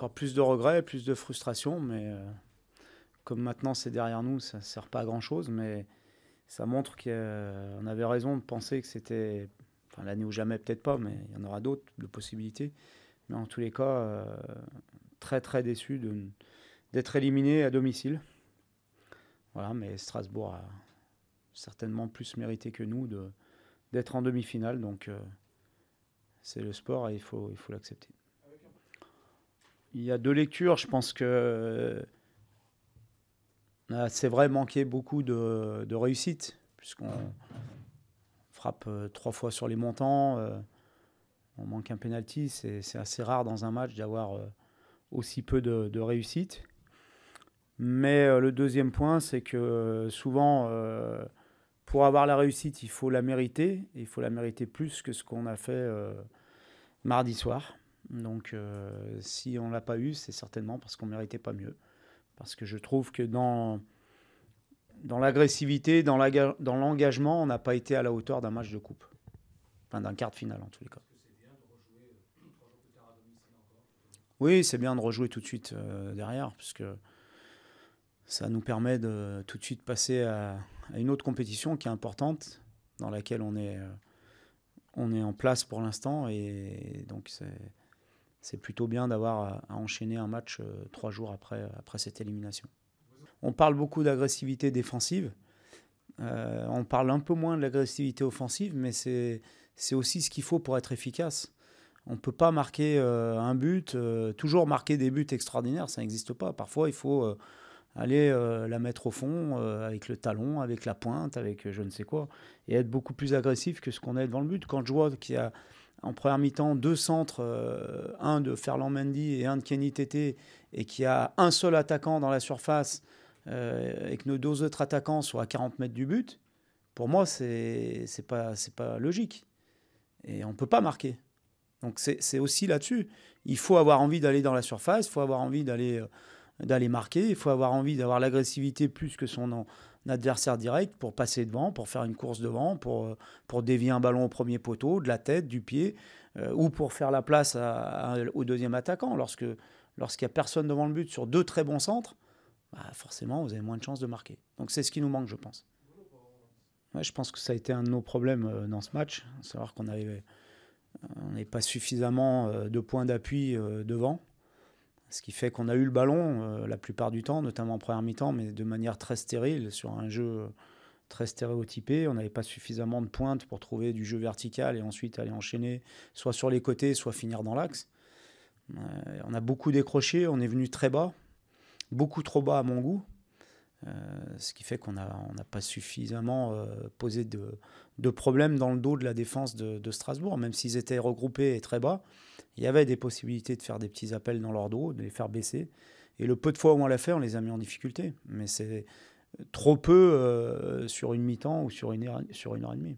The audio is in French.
encore plus de regrets, plus de frustration, mais comme maintenant c'est derrière nous, ça ne sert pas à grand-chose, mais ça montre qu'on avait raison de penser que c'était, enfin, l'année ou jamais peut-être pas, mais il y en aura d'autres de possibilités. Mais en tous les cas, très très déçu d'être éliminé à domicile. Voilà, mais Strasbourg a certainement plus mérité que nous d'être en demi-finale, donc c'est le sport et il faut l'accepter. Il y a deux lectures, je pense que c'est vrai manqué beaucoup de réussite, puisqu'on frappe 3 fois sur les montants, on manque un penalty, c'est assez rare dans un match d'avoir aussi peu de réussite. Mais le deuxième point, c'est que souvent, pour avoir la réussite, il faut la mériter, et il faut la mériter plus que ce qu'on a fait mardi soir. Donc si on ne l'a pas eu, c'est certainement parce qu'on ne méritait pas mieux. Parce que je trouve que dans l'agressivité, dans l'engagement, on n'a pas été à la hauteur d'un match de coupe. Enfin, d'un quart de finale en tous les cas. Oui, c'est bien de rejouer tout de suite derrière, puisque ça nous permet de tout de suite passer à une autre compétition qui est importante, dans laquelle on est en place pour l'instant. Et donc, c'est plutôt bien d'avoir à enchaîner un match 3 jours après cette élimination. On parle beaucoup d'agressivité défensive. On parle un peu moins de l'agressivité offensive, mais c'est aussi ce qu'il faut pour être efficace. On ne peut pas marquer un but, toujours marquer des buts extraordinaires, ça n'existe pas. Parfois, il faut aller la mettre au fond avec le talon, avec la pointe, avec je ne sais quoi, et être beaucoup plus agressif que ce qu'on est devant le but. Quand je vois qu'il y a en première mi-temps 2 centres, un de Ferland Mendy et un de Kenny Tété, et qu'il y a un seul attaquant dans la surface, et que nos 2 autres attaquants soient à 40 mètres du but, pour moi, c'est pas logique. Et on ne peut pas marquer. Donc c'est aussi là-dessus. Il faut avoir envie d'aller dans la surface, il faut avoir envie d'aller marquer, il faut avoir envie d'avoir l'agressivité plus que son adversaire direct pour passer devant, pour faire une course devant, pour dévier un ballon au premier poteau, de la tête, du pied, ou pour faire la place au deuxième attaquant. Lorsqu'il n'y a personne devant le but sur 2 très bons centres, bah forcément, vous avez moins de chances de marquer. Donc c'est ce qui nous manque, je pense. Ouais, je pense que ça a été un de nos problèmes dans ce match, à savoir qu'on n'avait pas suffisamment de points d'appui devant. Ce qui fait qu'on a eu le ballon la plupart du temps, notamment en première mi-temps, mais de manière très stérile, sur un jeu très stéréotypé. On n'avait pas suffisamment de pointes pour trouver du jeu vertical et ensuite aller enchaîner soit sur les côtés, soit finir dans l'axe. On a beaucoup décroché, on est venu très bas, beaucoup trop bas à mon goût. Ce qui fait qu'on n'a pas suffisamment posé de problèmes dans le dos de la défense de Strasbourg. Même s'ils étaient regroupés et très bas, il y avait des possibilités de faire des petits appels dans leur dos, de les faire baisser. Et le peu de fois où on l'a fait, on les a mis en difficulté. Mais c'est trop peu sur une mi-temps ou sur une heure et demie.